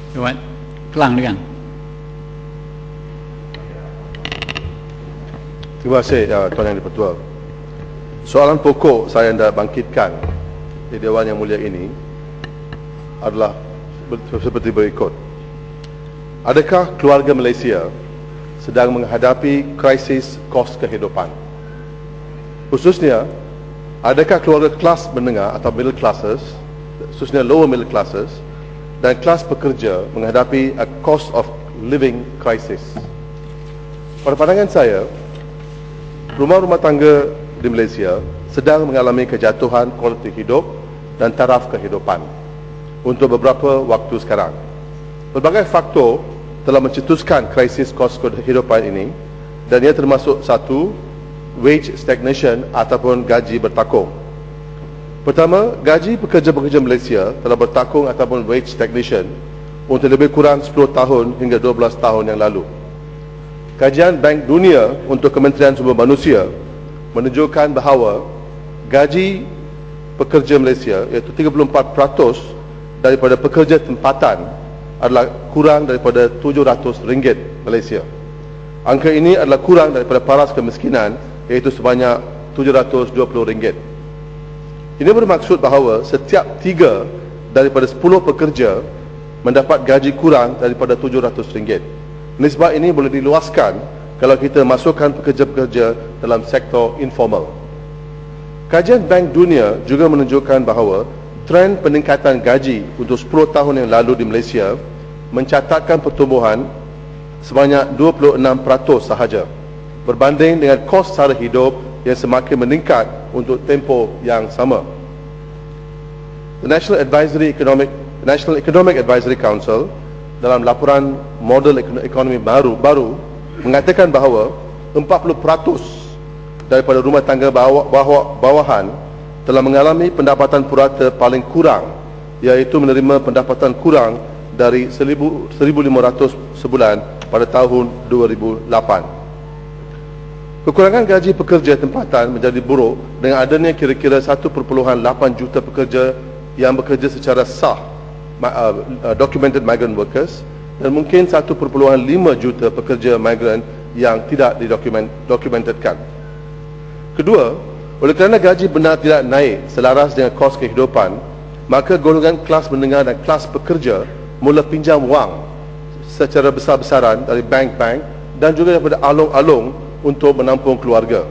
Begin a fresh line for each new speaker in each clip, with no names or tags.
Dewan Kelang dengan.
Terima kasih Tuan Yang di-Pertua. Soalan pokok saya hendak bangkitkan di Dewan Yang Mulia ini adalah seperti berikut. Adakah keluarga Malaysia sedang menghadapi krisis kos kehidupan? Khususnya, adakah keluarga kelas menengah atau middle classes, khususnya lower middle classes, dan kelas pekerja menghadapi a cost of living crisis? Pada pandangan saya, rumah-rumah tangga di Malaysia sedang mengalami kejatuhan kualiti hidup dan taraf kehidupan untuk beberapa waktu sekarang. Berbagai faktor telah mencetuskan krisis kos kehidupan ini, dan ia termasuk satu, wage stagnation ataupun gaji bertakung. Pertama, gaji pekerja-pekerja Malaysia telah bertakung ataupun wage stagnation untuk lebih kurang 10 tahun hingga 12 tahun yang lalu. Kajian Bank Dunia untuk Kementerian Sumber Manusia menunjukkan bahawa gaji pekerja Malaysia, iaitu 34% daripada pekerja tempatan, adalah kurang daripada RM700 Malaysia. Angka ini adalah kurang daripada paras kemiskinan, iaitu sebanyak RM720. Ini bermaksud bahawa setiap 3 daripada 10 pekerja mendapat gaji kurang daripada RM700. Nisbah ini boleh diluaskan kalau kita masukkan pekerja-pekerja dalam sektor informal. Kajian Bank Dunia juga menunjukkan bahawa trend peningkatan gaji untuk 10 tahun yang lalu di Malaysia mencatatkan pertumbuhan sebanyak 26% sahaja, berbanding dengan kos sara hidup yang semakin meningkat untuk tempoh yang sama. The National Economic Advisory Council dalam laporan model ekonomi baru mengatakan bahawa 40% daripada rumah tangga bawahan telah mengalami pendapatan purata paling kurang, iaitu menerima pendapatan kurang dari 1,500 sebulan pada tahun 2008. Kekurangan gaji pekerja tempatan menjadi buruk dengan adanya kira-kira 1.8 juta pekerja yang bekerja secara sah, documented migrant workers, dan mungkin 1.5 juta pekerja migran yang tidak didokumentedkan. Kedua, oleh kerana gaji benar tidak naik selaras dengan kos kehidupan, maka golongan kelas menengah dan kelas pekerja mula pinjam wang secara besar-besaran dari bank-bank dan juga daripada alung-alung untuk menampung keluarga.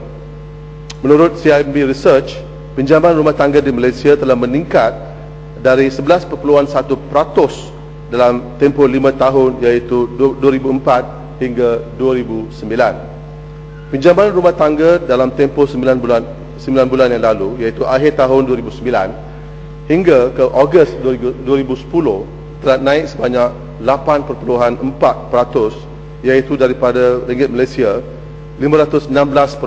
Menurut CIMB Research, pinjaman rumah tangga di Malaysia telah meningkat dari 11.1% dalam tempoh 5 tahun, iaitu 2004 hingga 2009. Pinjaman rumah tangga dalam tempoh 9 bulan yang lalu, iaitu akhir tahun 2009 hingga ke Ogos 2010, telah naik sebanyak 8.4%, iaitu daripada ringgit Malaysia 516.6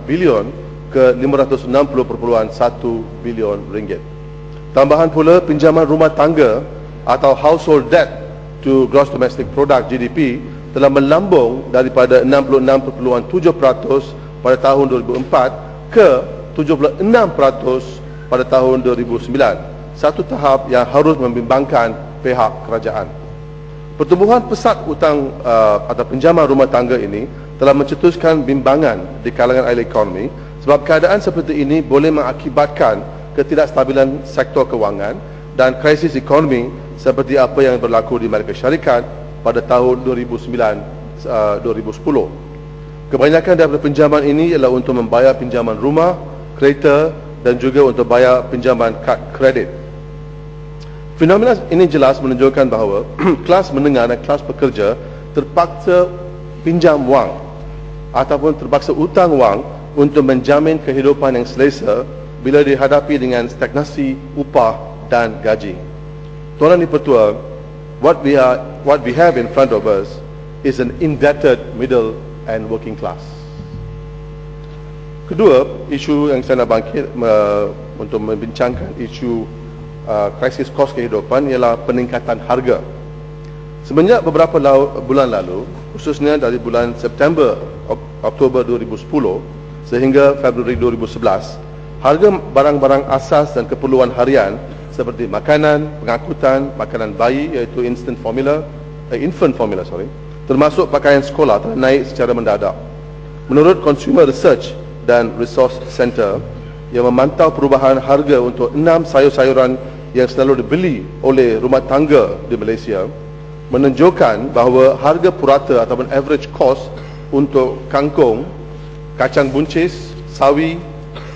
bilion ke 560.1 bilion ringgit. Tambahan pula, pinjaman rumah tangga atau household debt to gross domestic product GDP telah melambung daripada 66.7% pada tahun 2004 ke 76% pada tahun 2009, satu tahap yang harus membimbangkan pihak kerajaan. Pertumbuhan pesat hutang atau pinjaman rumah tangga ini telah mencetuskan bimbangan di kalangan ahli ekonomi, sebab keadaan seperti ini boleh mengakibatkan ketidakstabilan sektor kewangan dan krisis ekonomi seperti apa yang berlaku di Amerika Syarikat pada tahun 2009-2010. Kebanyakan daripada pinjaman ini ialah untuk membayar pinjaman rumah, kereta dan juga untuk bayar pinjaman kad kredit. Fenomena ini jelas menunjukkan bahawa kelas menengah dan kelas pekerja terpaksa pinjam wang ataupun terpaksa utang wang untuk menjamin kehidupan yang selesa bila dihadapi dengan stagnasi upah dan gaji. Tuan Yang di-Pertua, what we have in front of us is an indebted middle and working class. Kedua, isu yang saya nak bangkit untuk membincangkan isu krisis kos kehidupan ialah peningkatan harga. Semenjak beberapa bulan lalu, khususnya dari bulan September, Oktober 2010 sehingga Februari 2011, harga barang-barang asas dan keperluan harian seperti makanan, pengangkutan, makanan bayi iaitu infant formula, termasuk pakaian sekolah telah naik secara mendadak. Menurut Consumer Research dan Resource Center yang memantau perubahan harga untuk 6 sayur-sayuran yang selalu dibeli oleh rumah tangga di Malaysia, menunjukkan bahawa harga purata ataupun average cost untuk kangkung, kacang buncis, sawi,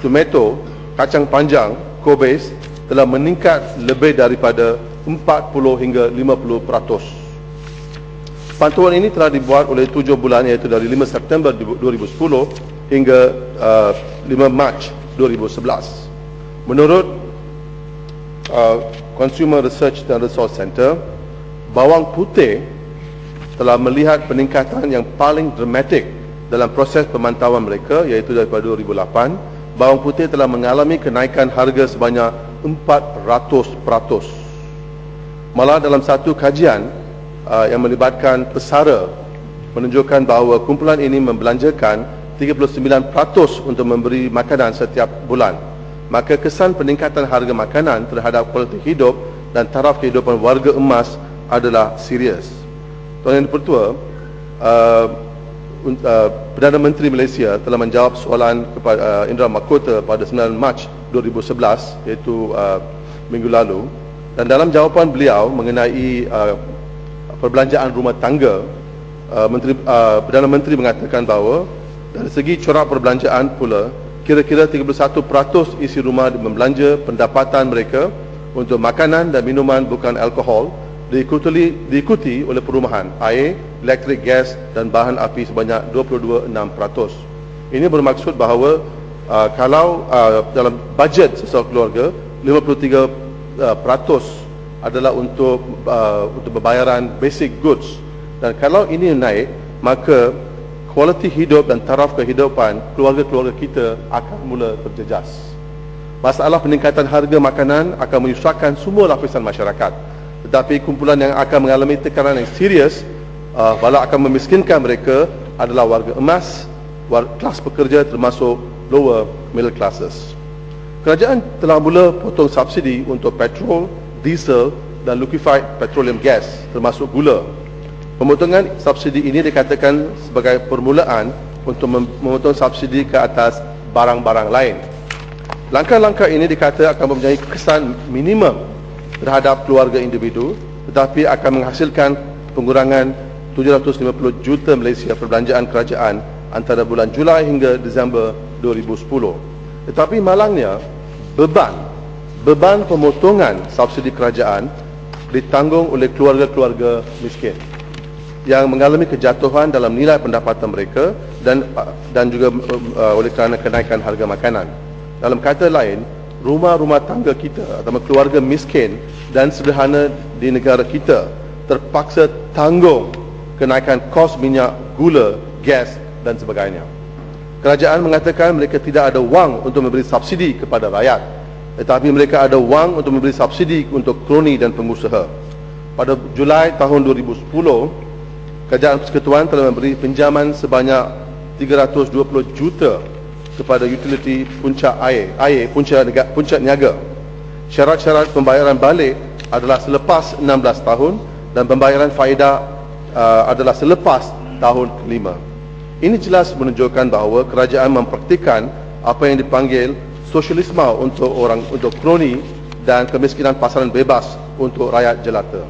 tomato, kacang panjang, kobis telah meningkat lebih daripada 40 hingga 50%. Pantauan ini telah dibuat oleh 7 bulan iaitu dari 5 September 2010 hingga 5 Mac 2011. Menurut Consumer Research dan Resource Center, bawang putih telah melihat peningkatan yang paling dramatik dalam proses pemantauan mereka iaitu daripada 2008. Bawang putih telah mengalami kenaikan harga sebanyak 400%. Malah dalam satu kajian yang melibatkan pesara menunjukkan bahawa kumpulan ini membelanjakan 39% untuk memberi makanan setiap bulan. Maka kesan peningkatan harga makanan terhadap kualiti hidup dan taraf kehidupan warga emas adalah serius. Tuan Yang Dipertua, Perdana Menteri Malaysia telah menjawab soalan kepada Indra Mahkota pada 9 Mac 2011 iaitu minggu lalu, dan dalam jawapan beliau mengenai perbelanjaan rumah tangga, Perdana Menteri mengatakan bahawa dari segi corak perbelanjaan pula, kira-kira 31% isi rumah membelanja pendapatan mereka untuk makanan dan minuman bukan alkohol, diikuti oleh perumahan, air, elektrik, gas dan bahan api sebanyak 22.6%. Ini bermaksud bahawa kalau dalam bajet seseorang keluarga 53% adalah untuk pembayaran basic goods, dan kalau ini naik, maka kualiti hidup dan taraf kehidupan keluarga-keluarga kita akan mula terjejas. Masalah peningkatan harga makanan akan menyusahkan semua lapisan masyarakat, tetapi kumpulan yang akan mengalami tekanan yang serius walau akan memiskinkan mereka adalah warga emas, kelas pekerja termasuk lower middle classes. Kerajaan telah mula potong subsidi untuk petrol, diesel dan liquefied petroleum gas termasuk gula. Pemotongan subsidi ini dikatakan sebagai permulaan untuk memotong subsidi ke atas barang-barang lain. Langkah-langkah ini dikata akan mempunyai kesan minimum terhadap keluarga individu, tetapi akan menghasilkan pengurangan 750 juta Malaysia perbelanjaan kerajaan antara bulan Julai hingga Disember 2010. Tetapi malangnya, beban pemotongan subsidi kerajaan ditanggung oleh keluarga-keluarga miskin yang mengalami kejatuhan dalam nilai pendapatan mereka dan juga oleh kerana kenaikan harga makanan. Dalam kata lain, rumah-rumah tangga kita atau keluarga miskin dan sederhana di negara kita terpaksa tanggung kenaikan kos minyak, gula, gas dan sebagainya. Kerajaan mengatakan mereka tidak ada wang untuk memberi subsidi kepada rakyat, tetapi mereka ada wang untuk memberi subsidi untuk kroni dan pengusaha. Pada Julai tahun 2010, Kerajaan Persekutuan telah memberi pinjaman sebanyak 320 juta kepada utility puncak puncak niaga. Syarat-syarat pembayaran balik adalah selepas 16 tahun dan pembayaran faedah adalah selepas tahun kelima. Ini jelas menunjukkan bahawa kerajaan mempraktikkan apa yang dipanggil sosialisme untuk kroni dan kemiskinan pasaran bebas untuk rakyat jelata.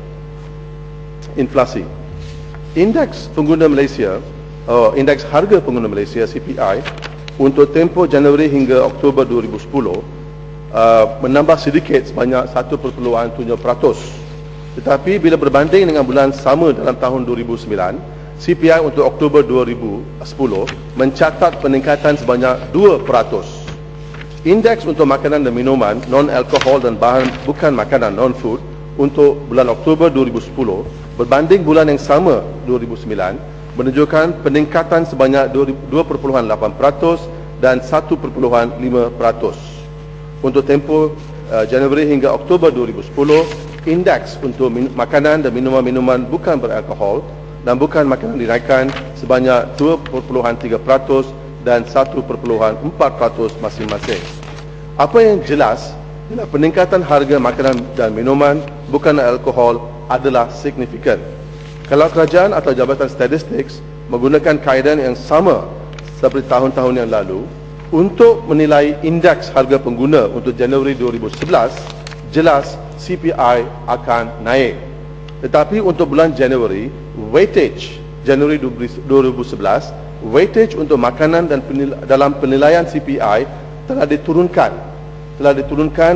Inflasi. Indeks harga pengguna Malaysia CPI untuk tempoh Januari hingga Oktober 2010 menambah sedikit sebanyak 1.7%. Tetapi bila berbanding dengan bulan sama dalam tahun 2009, CPI untuk Oktober 2010 mencatat peningkatan sebanyak 2%. Indeks untuk makanan dan minuman non-alkohol dan bahan bukan makanan non-food untuk bulan Oktober 2010 berbanding bulan yang sama 2009 menunjukkan peningkatan sebanyak 2.8% dan 1.5%. Untuk tempoh Januari hingga Oktober 2010, indeks untuk makanan dan minuman bukan beralkohol dan bukan makanan dinaikkan sebanyak 2.3% dan 1.4% masing-masing. Apa yang jelas peningkatan harga makanan dan minuman bukan alkohol adalah signifikan. Kalau kerajaan atau Jabatan Statistik menggunakan kaedah yang sama seperti tahun-tahun yang lalu untuk menilai indeks harga pengguna untuk Januari 2011, jelas CPI akan naik. Tetapi untuk bulan Januari, weightage Januari 2011, weightage untuk makanan dan dalam penilaian CPI telah diturunkan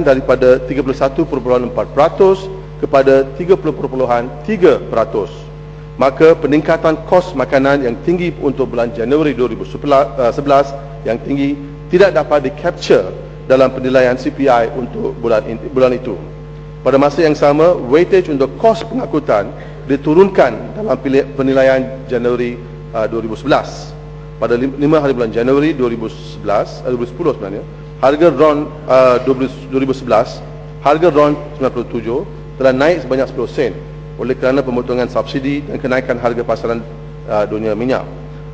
daripada 31.4% kepada 30.3%. Maka peningkatan kos makanan yang tinggi untuk bulan Januari 2011 yang tinggi tidak dapat di-capture dalam penilaian CPI untuk bulan itu. Pada masa yang sama, weightage untuk kos pengangkutan diturunkan dalam penilaian Januari 2011. Pada 5 hari bulan Januari 2010 sebenarnya, harga RON 2011, harga RON 97 telah naik sebanyak 10 sen oleh kerana pemotongan subsidi dan kenaikan harga pasaran dunia minyak.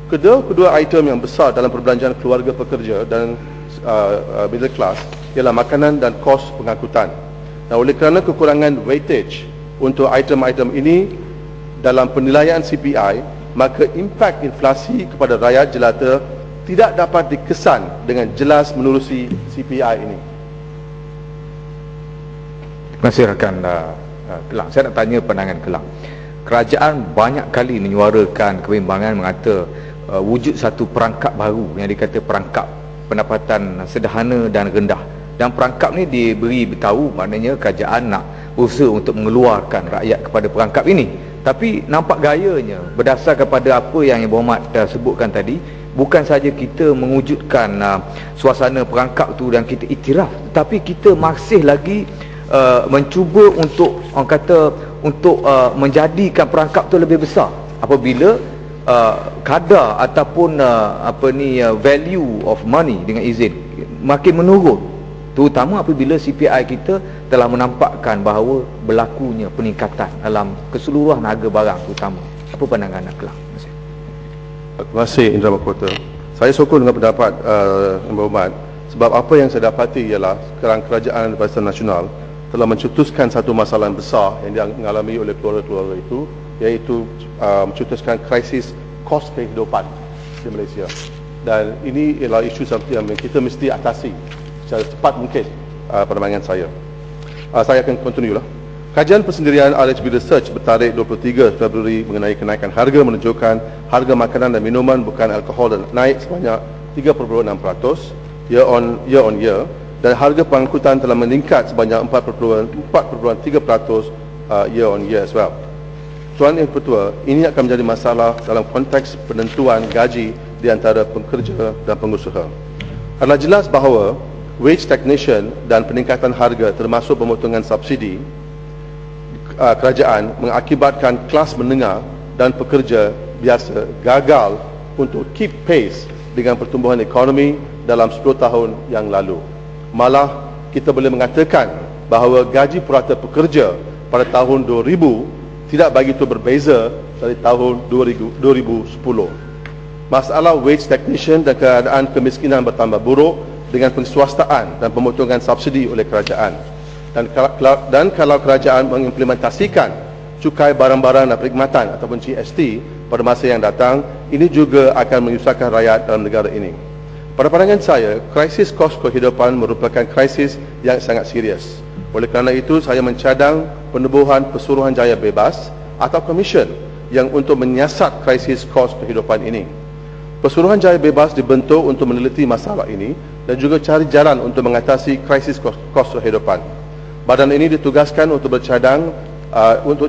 Kedua item yang besar dalam perbelanjaan keluarga pekerja dan middle class ialah makanan dan kos pengangkutan. Oleh kerana kekurangan weightage untuk item-item ini dalam penilaian CPI, maka impak inflasi kepada rakyat jelata tidak dapat dikesan dengan jelas menerusi CPI ini.
Terima kasih rakan Kelang. Saya nak tanya pandangan Kelang. Kerajaan banyak kali menyuarakan kebimbangan mengata wujud satu perangkap baru yang dikata perangkap pendapatan sederhana dan rendah. Dan perangkap ni diberi beritahu, maknanya kerajaan nak berusaha untuk mengeluarkan rakyat kepada perangkap ini. Tapi nampak gayanya berdasar kepada apa yang Yang Berhormat sebutkan tadi, bukan saja kita mewujudkan suasana perangkap tu dan kita iktiraf, tapi kita masih lagi mencuba untuk orang kata untuk menjadikan perangkap tu lebih besar apabila kadar ataupun value of money dengan izin makin menurun, terutama apabila CPI kita telah menampakkan bahawa berlakunya peningkatan dalam keseluruhan harga barang terutama. Apa pandangan Kelang?
Terima kasih Indra Mahkota. Saya sokong dengan pendapat Yang Berhormat, sebab apa yang saya dapati ialah sekarang kerajaan Barisan Nasional telah mencetuskan satu masalah besar yang dialami oleh keluarga-keluarga itu, iaitu mencetuskan krisis kos kehidupan di Malaysia. Dan ini ialah isu yang kita mesti atasi secara cepat mungkin pada pandangan saya. Saya akan continue lah. Kajian persendirian RHB Research bertarikh 23 Februari mengenai kenaikan harga menunjukkan harga makanan dan minuman bukan alkohol dan naik sebanyak 3.6% year on year, dan harga pengangkutan telah meningkat sebanyak 4.3% year on year as well. Tuan Yang Pertua, ini akan menjadi masalah dalam konteks penentuan gaji di antara pekerja dan pengusaha. Adalah jelas bahawa wage stagnation dan peningkatan harga termasuk pemotongan subsidi kerajaan mengakibatkan kelas menengah dan pekerja biasa gagal untuk keep pace dengan pertumbuhan ekonomi dalam 10 tahun yang lalu. Malah kita boleh mengatakan bahawa gaji purata pekerja pada tahun 2000 tidak begitu berbeza dari tahun 2010. Masalah wage stagnation dan keadaan kemiskinan bertambah buruk dengan penswastaan dan pemotongan subsidi oleh kerajaan. Dan kalau kerajaan mengimplementasikan cukai barang-barang dan perkhidmatan ataupun GST pada masa yang datang, ini juga akan menyusahkan rakyat dalam negara ini. Pada pandangan saya, krisis kos kehidupan merupakan krisis yang sangat serius. Oleh kerana itu, saya mencadang penubuhan Pesuruhanjaya Bebas atau komisen yang untuk menyiasat krisis kos kehidupan ini. Pesuruhanjaya Bebas dibentuk untuk meneliti masalah ini dan juga cari jalan untuk mengatasi krisis kos kehidupan. Badan ini ditugaskan untuk bercadang untuk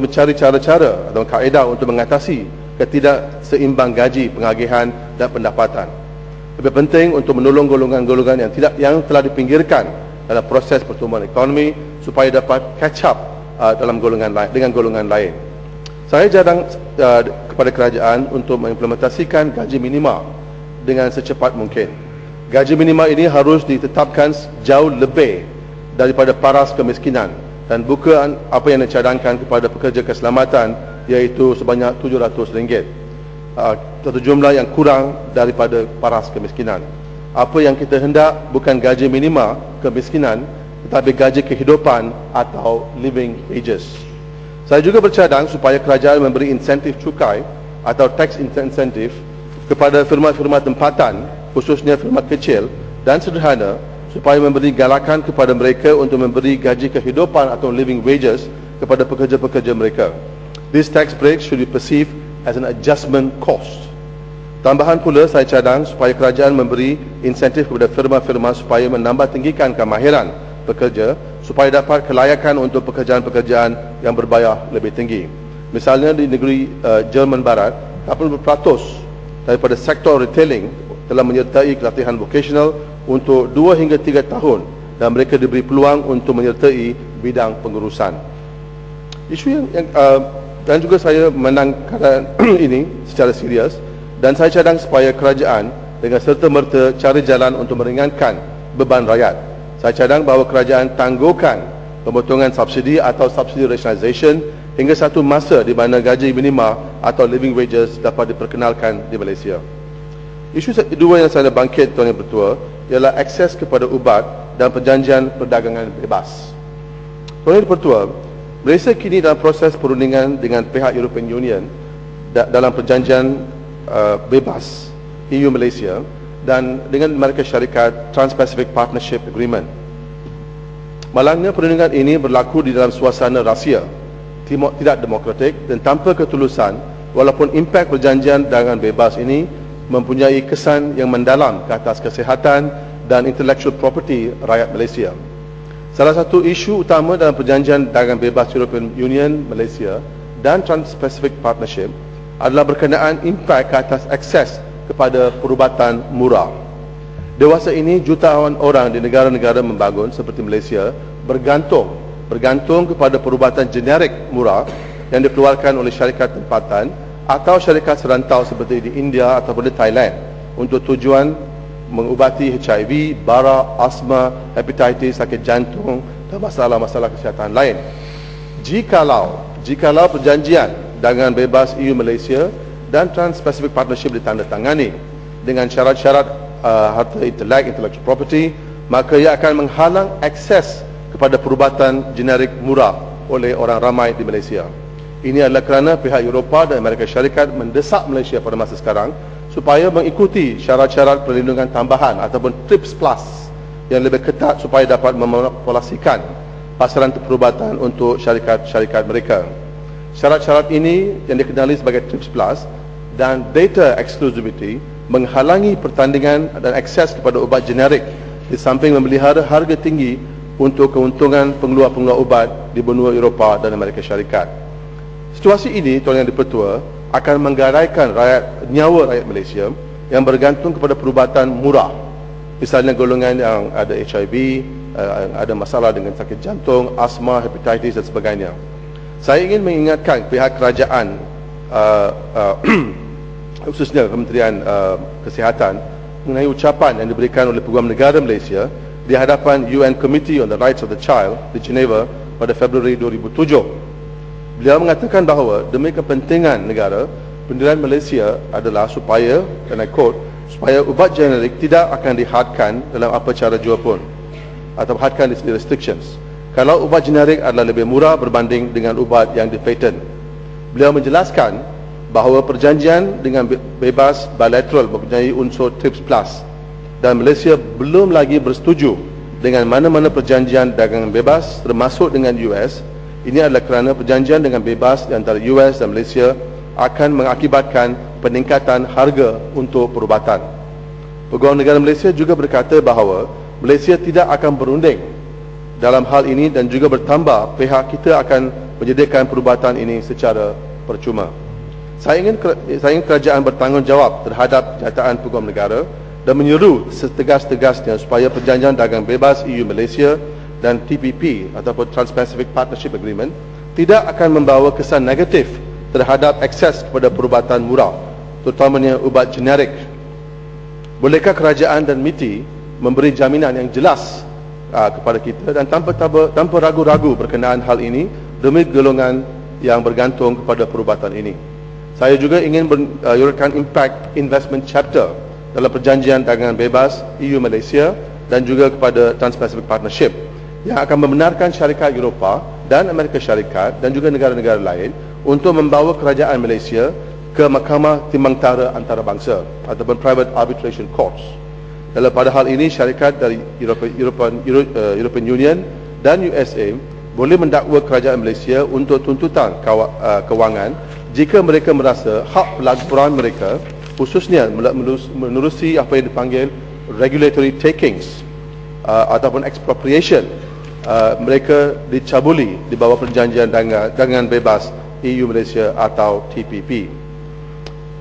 mencari cara-cara atau kaedah untuk mengatasi ketidakseimbang gaji, pengagihan dan pendapatan. Lebih penting untuk menolong golongan-golongan yang telah dipinggirkan dalam proses pertumbuhan ekonomi supaya dapat catch up dengan golongan lain. Saya cadang kepada kerajaan untuk mengimplementasikan gaji minima dengan secepat mungkin. Gaji minima ini harus ditetapkan jauh lebih daripada paras kemiskinan dan bukan apa yang dicadangkan kepada pekerja keselamatan, iaitu sebanyak RM700. Satu jumlah yang kurang daripada paras kemiskinan. Apa yang kita hendak bukan gaji minima kemiskinan, tetapi gaji kehidupan atau living wages. Saya juga bercadang supaya kerajaan memberi insentif cukai atau tax incentive kepada firma-firma tempatan, khususnya firma kecil dan sederhana, supaya memberi galakan kepada mereka untuk memberi gaji kehidupan atau living wages kepada pekerja-pekerja mereka. This tax break should be perceived as an adjustment cost. Tambahan pula, saya cadang supaya kerajaan memberi insentif kepada firma-firma supaya menambah tinggikan kemahiran pekerja supaya dapat kelayakan untuk pekerjaan-pekerjaan yang berbayar lebih tinggi. Misalnya di negeri Jerman Barat, 80% daripada sektor retailing telah menyertai pelatihan vocational untuk 2 hingga 3 tahun dan mereka diberi peluang untuk menyertai bidang pengurusan. Isu yang dan juga saya menangkan ini secara serius dan saya cadang supaya kerajaan dengan serta-merta cari jalan untuk meringankan beban rakyat. Saya cadang bahawa kerajaan tangguhkan pemotongan subsidi atau subsidi rationalisation hingga satu masa di mana gaji minima atau living wages dapat diperkenalkan di Malaysia. Isu kedua yang saya bangkit, Tuan Yang Bertua, ialah akses kepada ubat dan perjanjian perdagangan bebas. Tuan Yang Bertua, Malaysia kini dalam proses perundingan dengan pihak European Union dalam perjanjian bebas EU Malaysia dan dengan mereka syarikat Trans-Pacific Partnership Agreement. Malangnya perundingan ini berlaku di dalam suasana rahsia, tidak demokratik dan tanpa ketulusan, walaupun impak perjanjian dagangan bebas ini mempunyai kesan yang mendalam ke atas kesihatan dan intellectual property rakyat Malaysia. Salah satu isu utama dalam perjanjian dagangan bebas European Union Malaysia dan Trans-Pacific Partnership adalah berkenaan impak ke atas akses kepada perubatan murah. Dewasa ini jutaan orang di negara-negara membangun seperti Malaysia bergantung kepada perubatan generik murah yang dikeluarkan oleh syarikat tempatan atau syarikat serantau seperti di India ataupun di Thailand untuk tujuan mengubati HIV, bara, asma, hepatitis, sakit jantung dan masalah-masalah kesihatan lain. Jikalau perjanjian dagangan bebas EU Malaysia dan Trans-Pacific Partnership ditandatangani dengan syarat-syarat harta intellectual property, maka ia akan menghalang akses kepada perubatan generik murah oleh orang ramai di Malaysia. Ini adalah kerana pihak Eropah dan Amerika Syarikat mendesak Malaysia pada masa sekarang supaya mengikuti syarat-syarat perlindungan tambahan ataupun TRIPS Plus yang lebih ketat supaya dapat memonopolasikan pasaran perubatan untuk syarikat-syarikat mereka. Syarat-syarat ini yang dikenali sebagai TRIPS Plus dan data exclusivity menghalangi pertandingan dan akses kepada ubat generik di samping memelihara harga tinggi untuk keuntungan pengeluar-pengeluar ubat di benua Eropah dan Amerika Syarikat. Situasi ini, Tuan Yang Di-Pertua, akan menggadaikan nyawa rakyat Malaysia yang bergantung kepada perubatan murah. Misalnya golongan yang ada HIV, ada masalah dengan sakit jantung, asma, hepatitis dan sebagainya. Saya ingin mengingatkan pihak kerajaan, khususnya Kementerian Kesihatan, mengenai ucapan yang diberikan oleh Peguam Negara Malaysia di hadapan UN Committee on the Rights of the Child di Geneva pada Februari 2007. Beliau mengatakan bahawa demi kepentingan negara, pendirian Malaysia adalah supaya, dan I quote, supaya ubat generik tidak akan dihadkan dalam apa cara jua pun atau hadkan di restrictions kalau ubat generik adalah lebih murah berbanding dengan ubat yang dipatent. Beliau menjelaskan bahawa perjanjian dengan bebas bilateral mempunyai unsur TRIPS Plus dan Malaysia belum lagi bersetuju dengan mana-mana perjanjian dagangan bebas termasuk dengan US. Ini adalah kerana perjanjian dengan bebas di antara US dan Malaysia akan mengakibatkan peningkatan harga untuk perubatan. Peguam Negara Malaysia juga berkata bahawa Malaysia tidak akan berunding dalam hal ini dan juga bertambah pihak kita akan menyediakan perubatan ini secara percuma. Saya ingin kerajaan bertanggungjawab terhadap kenyataan Peguam Negara dan menyeru setegas-tegasnya supaya perjanjian dagang bebas EU Malaysia dan TPP ataupun Trans-Pacific Partnership Agreement tidak akan membawa kesan negatif terhadap akses kepada perubatan murah, terutamanya ubat generik. Bolehkah kerajaan dan MITI memberi jaminan yang jelas kepada kita dan tanpa ragu-ragu berkenaan hal ini demi golongan yang bergantung kepada perubatan ini? Saya juga ingin menyuarakan impact investment chapter dalam perjanjian dagangan bebas EU Malaysia dan juga kepada Trans-Pacific Partnership yang akan membenarkan syarikat Eropah dan Amerika Syarikat dan juga negara-negara lain untuk membawa kerajaan Malaysia ke Mahkamah Timbang Tara Antarabangsa ataupun Private Arbitration Courts. Dalam pada hal ini, syarikat dari European Union dan USA boleh mendakwa kerajaan Malaysia untuk tuntutan kewangan jika mereka merasa hak pelaburan mereka, khususnya menerusi apa yang dipanggil regulatory takings ataupun expropriation, mereka dicabuli di bawah perjanjian dagangan bebas EU Malaysia atau TPP.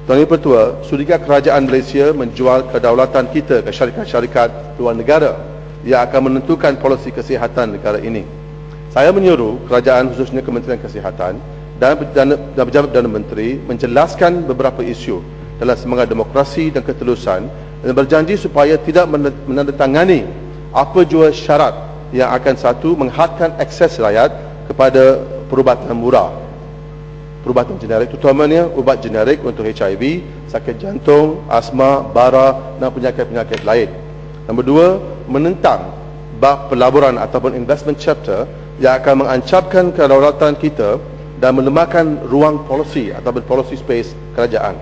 Tuan Yang Pertua, sudikah kerajaan Malaysia menjual kedaulatan kita ke syarikat-syarikat luar negara yang akan menentukan polisi kesihatan negara ini? Saya menyuruh kerajaan, khususnya Kementerian Kesihatan dan Pejabat Perdana Menteri menjelaskan beberapa isu dalam semangat demokrasi dan ketelusan dan berjanji supaya tidak menandatangani apa jua syarat yang akan menghadkan akses rakyat kepada perubatan murah, perubatan generik, terutamanya ubat generik untuk HIV, sakit jantung, asma, bara dan penyakit-penyakit lain. Nombor dua, menentang bab pelaburan ataupun investment chapter yang akan mengancamkan kedaulatan kita dan melemahkan ruang polisi ataupun policy space kerajaan.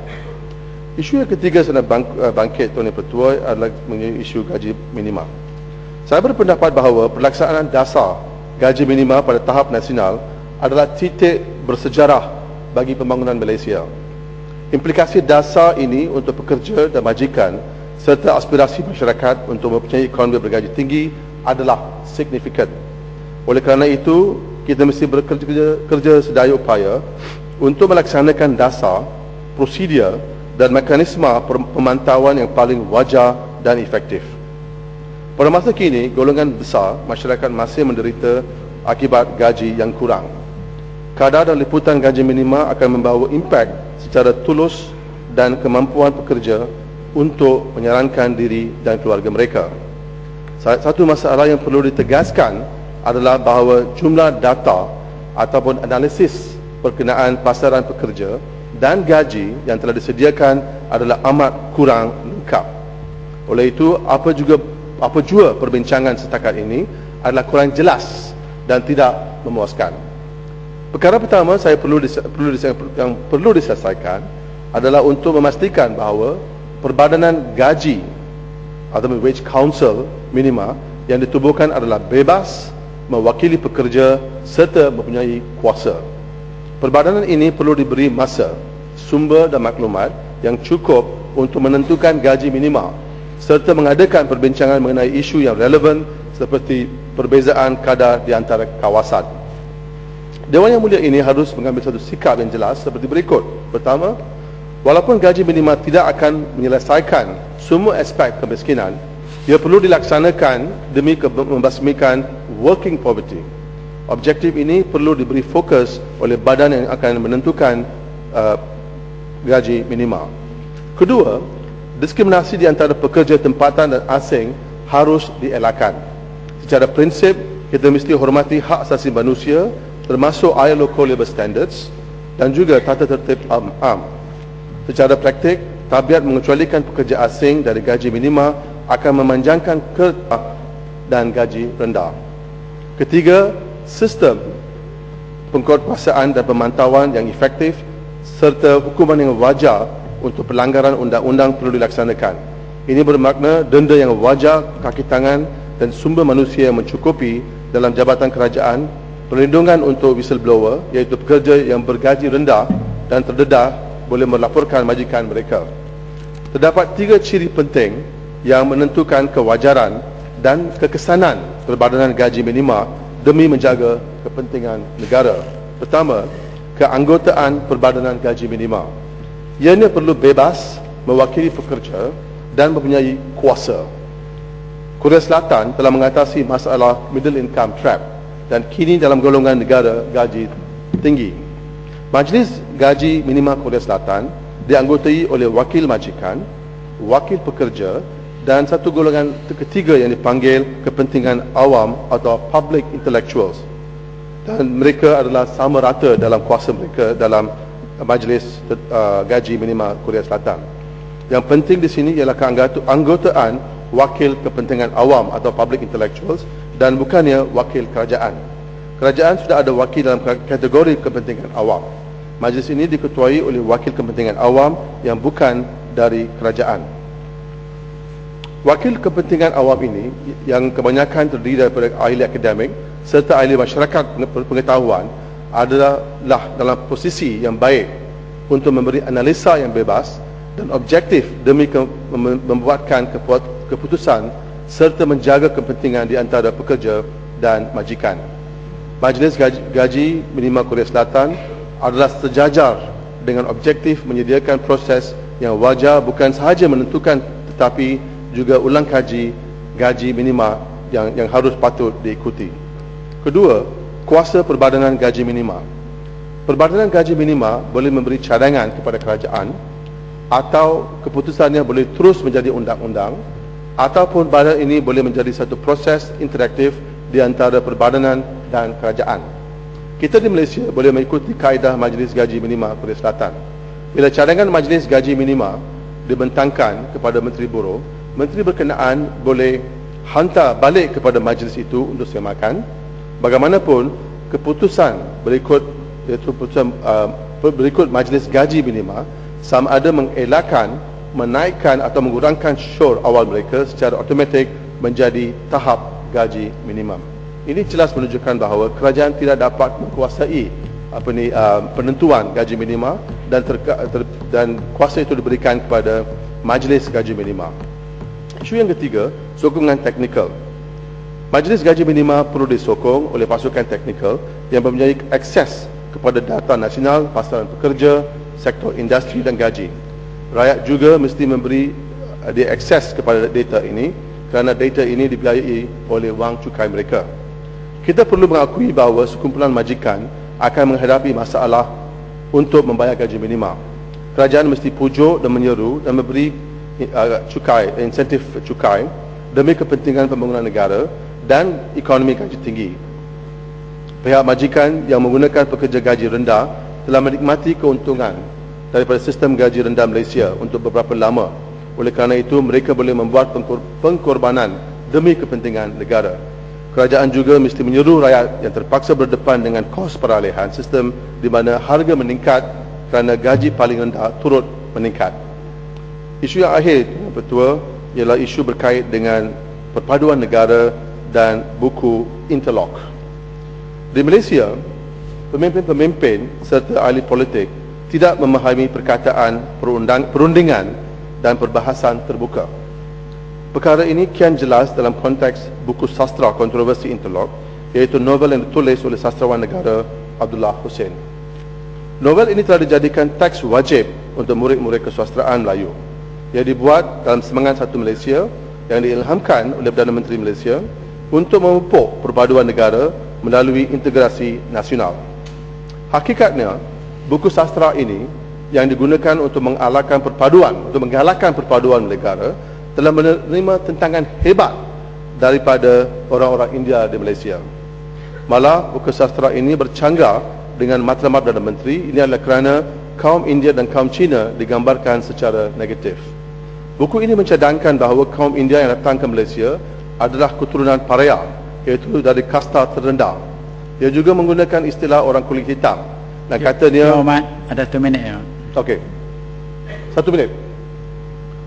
Isu yang ketiga saya nak bangkit, Tuan Yang Pertua, adalah mengenai isu gaji minima. Saya berpendapat bahawa pelaksanaan dasar gaji minima pada tahap nasional adalah titik bersejarah bagi pembangunan Malaysia. Implikasi dasar ini untuk pekerja dan majikan serta aspirasi masyarakat untuk mempunyai ekonomi bergaji tinggi adalah signifikan. Oleh kerana itu, kita mesti bekerja sedaya upaya untuk melaksanakan dasar, prosedur dan mekanisme pemantauan yang paling wajar dan efektif. Pada masa kini, golongan besar masyarakat masih menderita akibat gaji yang kurang. Kadar dan liputan gaji minima akan membawa impak secara tulus dan kemampuan pekerja untuk menyarankan diri dan keluarga mereka. Satu masalah yang perlu ditegaskan adalah bahawa jumlah data ataupun analisis berkenaan pasaran pekerja dan gaji yang telah disediakan adalah amat kurang lengkap. Oleh itu, apa jua perbincangan setakat ini adalah kurang jelas dan tidak memuaskan. Perkara pertama yang perlu diselesaikan adalah untuk memastikan bahawa Perbadanan Gaji atau Wage Council Minima yang ditubuhkan adalah bebas, mewakili pekerja serta mempunyai kuasa. Perbadanan ini perlu diberi masa, sumber dan maklumat yang cukup untuk menentukan gaji minima serta mengadakan perbincangan mengenai isu yang relevan seperti perbezaan kadar di antara kawasan. Dewan Yang Mulia ini harus mengambil satu sikap yang jelas seperti berikut. Pertama, walaupun gaji minima tidak akan menyelesaikan semua aspek kemiskinan, ia perlu dilaksanakan demi membasmikan working poverty. Objektif ini perlu diberi fokus oleh badan yang akan menentukan gaji minima. Kedua, diskriminasi di antara pekerja tempatan dan asing harus dielakkan. Secara prinsip, kita mesti hormati hak asasi manusia termasuk ILO Labor Standards dan juga tata tertib am. Secara praktik, tabiat mengecualikan pekerja asing dari gaji minima akan memanjangkan kerja dan gaji rendah. Ketiga, sistem pengkuasaan dan pemantauan yang efektif serta hukuman yang wajar untuk pelanggaran undang-undang perlu dilaksanakan. Ini bermakna denda yang wajar, kaki tangan dan sumber manusia yang mencukupi dalam jabatan kerajaan, perlindungan untuk whistleblower iaitu pekerja yang bergaji rendah dan terdedah boleh melaporkan majikan mereka. Terdapat 3 ciri penting yang menentukan kewajaran dan kekesanan perbadanan gaji minima demi menjaga kepentingan negara. Pertama, keanggotaan perbadanan gaji minima. Ianya perlu bebas, mewakili pekerja dan mempunyai kuasa. Korea Selatan telah mengatasi masalah middle income trap dan kini dalam golongan negara gaji tinggi. Majlis Gaji Minima Korea Selatan dianggotai oleh wakil majikan, wakil pekerja dan satu golongan ketiga yang dipanggil kepentingan awam atau public intellectuals, dan mereka adalah sama rata dalam kuasa mereka dalam Majlis Gaji Minima Korea Selatan. Yang penting di sini ialah keanggotaan wakil kepentingan awam atau public intellectuals dan bukannya wakil kerajaan. Kerajaan sudah ada wakil dalam kategori kepentingan awam. Majlis ini diketuai oleh wakil kepentingan awam yang bukan dari kerajaan. Wakil kepentingan awam ini yang kebanyakan terdiri daripada ahli akademik serta ahli masyarakat pengetahuan adalah dalam posisi yang baik untuk memberi analisa yang bebas dan objektif demi membuatkan keputusan serta menjaga kepentingan di antara pekerja dan majikan. Majlis Gaji Minima Korea Selatan adalah sejajar dengan objektif menyediakan proses yang wajar, bukan sahaja menentukan tetapi juga ulang kaji gaji minima yang harus patut diikuti. Kedua, kuasa Perbadanan Gaji Minima. Perbadanan Gaji Minima boleh memberi cadangan kepada kerajaan atau keputusannya boleh terus menjadi undang-undang, ataupun badan ini boleh menjadi satu proses interaktif di antara perbadanan dan kerajaan. Kita di Malaysia boleh mengikuti kaedah Majlis Gaji Minima Korea Selatan. Bila cadangan Majlis Gaji Minima dibentangkan kepada Menteri Buruh, Menteri berkenaan boleh hantar balik kepada majlis itu untuk semakan. Bagaimanapun, keputusan berikut iaitu berikut Majlis Gaji Minima sama ada mengelakkan, menaikkan atau mengurangkan syur awal mereka secara automatik menjadi tahap gaji minimum. Ini jelas menunjukkan bahawa kerajaan tidak dapat menguasai penentuan gaji minima dan kuasa itu diberikan kepada Majlis Gaji Minima. Isu yang ketiga, sokongan teknikal. Majlis Gaji Minima perlu disokong oleh pasukan teknikal yang mempunyai akses kepada data nasional, pasaran pekerja, sektor industri dan gaji. Rakyat juga mesti memberi dia akses kepada data ini kerana data ini dibiayai oleh wang cukai mereka. Kita perlu mengakui bahawa sekumpulan majikan akan menghadapi masalah untuk membayar gaji minima. Kerajaan mesti pujuk dan menyeru dan memberi insentif cukai demi kepentingan pembangunan negara dan ekonomi gaji tinggi. Pihak majikan yang menggunakan pekerja gaji rendah telah menikmati keuntungan daripada sistem gaji rendah Malaysia untuk beberapa lama. Oleh kerana itu, mereka boleh membuat pengorbanan demi kepentingan negara. Kerajaan juga mesti menyeru rakyat yang terpaksa berdepan dengan kos peralihan sistem di mana harga meningkat kerana gaji paling rendah turut meningkat. Isu yang akhir, Tuan Ketua, ialah isu berkait dengan perpaduan negara dan buku interlock. Di Malaysia, pemimpin-pemimpin serta ahli politik tidak memahami perkataan perundingan dan perbahasan terbuka. Perkara ini kian jelas dalam konteks buku sastra kontroversi interlock, iaitu novel yang ditulis oleh sastrawan negara Abdullah Hussein. Novel ini telah dijadikan teks wajib untuk murid-murid kesusastraan Melayu. Ia dibuat dalam semangat Satu Malaysia yang diilhamkan oleh Perdana Menteri Malaysia untuk memupuk perpaduan negara melalui integrasi nasional. Hakikatnya, buku sastra ini yang digunakan untuk menggalakkan perpaduan negara telah menerima tentangan hebat daripada orang-orang India di Malaysia. Malah, buku sastra ini bercanggah dengan matlamat Perdana Menteri. Ini adalah kerana kaum India dan kaum Cina digambarkan secara negatif. Buku ini mencadangkan bahawa kaum India yang datang ke Malaysia adalah keturunan pariah, iaitu dari kasta terendah. Dia juga menggunakan istilah orang kulit hitam dan katanya...
ada 1 minit ya.
Okey. 1 minit.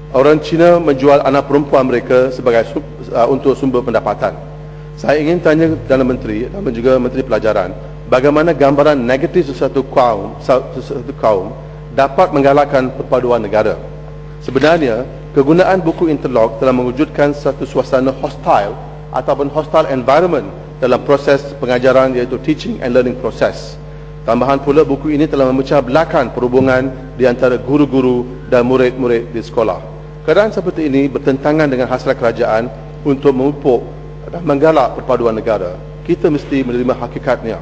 Orang Cina menjual anak perempuan mereka sebagai untuk sumber pendapatan. Saya ingin tanya Perdana Menteri dan juga Menteri Pelajaran, bagaimana gambaran negatif sesuatu kaum dapat menggalakkan perpaduan negara. Sebenarnya, kegunaan buku interlock telah mewujudkan satu suasana hostile ataupun hostile environment dalam proses pengajaran, iaitu teaching and learning process. Tambahan pula, buku ini telah memecah belahkan perhubungan di antara guru-guru dan murid-murid di sekolah. Keadaan seperti ini bertentangan dengan hasrat kerajaan untuk memupuk dan menggalak perpaduan negara. Kita mesti menerima hakikatnya.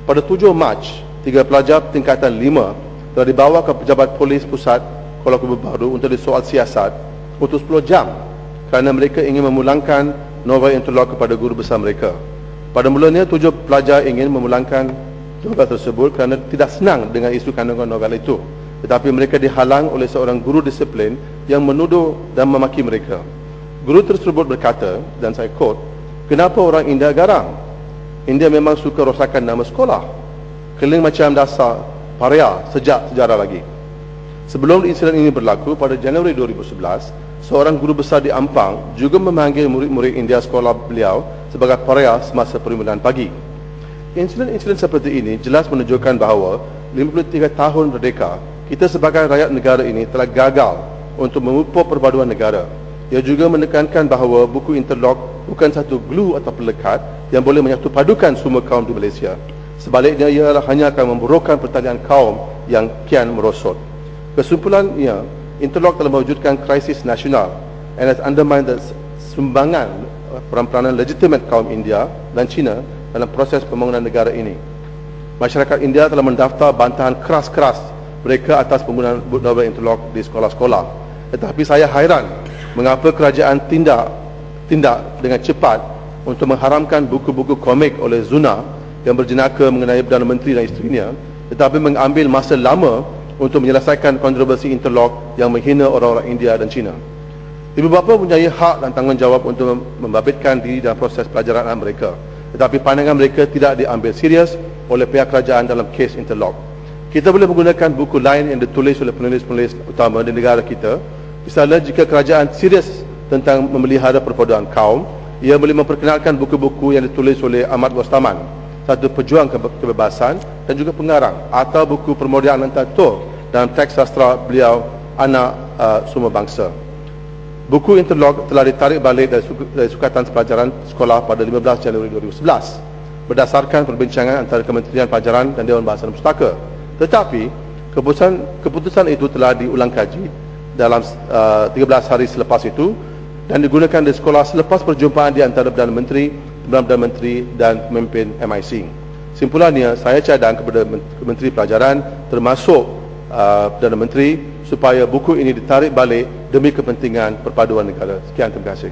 Pada 7 Mac, 3 pelajar tingkatan 5 telah dibawa ke Pejabat Polis Pusat Kuala Lumpur Baru untuk disoal siasat untuk 10 jam kerana mereka ingin memulangkan novel interlock kepada guru besar mereka. Pada mulanya, 7 pelajar ingin memulangkan novel tersebut kerana tidak senang dengan isu kandungan novel itu. Tetapi mereka dihalang oleh seorang guru disiplin yang menuduh dan memaki mereka. Guru tersebut berkata, dan saya quote, Kenapa orang India garang? India memang suka rosakan nama sekolah, keliling macam dasar paria sejak sejarah lagi. Sebelum insiden ini berlaku pada Januari 2011, seorang guru besar di Ampang juga memanggil murid-murid India sekolah beliau sebagai paria semasa peribadatan pagi. Insiden-insiden seperti ini jelas menunjukkan bahawa 53 tahun merdeka, kita sebagai rakyat negara ini telah gagal untuk memupuk perpaduan negara. Ia juga menekankan bahawa buku interlock bukan satu glue atau pelekat yang boleh menyatu padukan semua kaum di Malaysia. Sebaliknya, ia hanya akan memburukkan pertanian kaum yang kian merosot. Kesimpulannya, interlock telah mewujudkan krisis nasional and has undermined the sumbangan peranan legitimate kaum India dan China dalam proses pembangunan negara ini. Masyarakat India telah mendaftar bantahan keras-keras mereka atas penggunaan double interlock di sekolah-sekolah. Tetapi saya hairan mengapa kerajaan tindak dengan cepat untuk mengharamkan buku-buku komik oleh Zuna yang berjenaka mengenai Perdana Menteri dan isterinya, tetapi mengambil masa lama untuk menyelesaikan kontroversi interlock yang menghina orang-orang India dan China. Ibu bapa mempunyai hak dan tanggungjawab untuk membabitkan diri dalam proses pelajaran anak mereka, tetapi pandangan mereka tidak diambil serius oleh pihak kerajaan dalam kes interlock. Kita boleh menggunakan buku lain yang ditulis oleh penulis-penulis utama di negara kita. Misalnya, jika kerajaan serius tentang memelihara perpaduan kaum, ia boleh memperkenalkan buku-buku yang ditulis oleh Ahmad Wastaman, satu pejuang kebebasan dan juga pengarang, atau buku Permodenan Antartur dalam teks sastra beliau Anak Semua Bangsa. Buku interlock telah ditarik balik dari Sukatan Pelajaran Sekolah pada 15 Januari 2011 berdasarkan perbincangan antara Kementerian Pelajaran dan Dewan Bahasa dan Pustaka. Tetapi keputusan itu telah diulang kaji dalam 13 hari selepas itu dan digunakan di sekolah selepas perjumpaan di antara Perdana Menteri dan pemimpin MIC. Simpulannya, saya cadang kepada Menteri Pelajaran termasuk Perdana Menteri supaya buku ini ditarik balik demi kepentingan perpaduan negara. Sekian, terima kasih.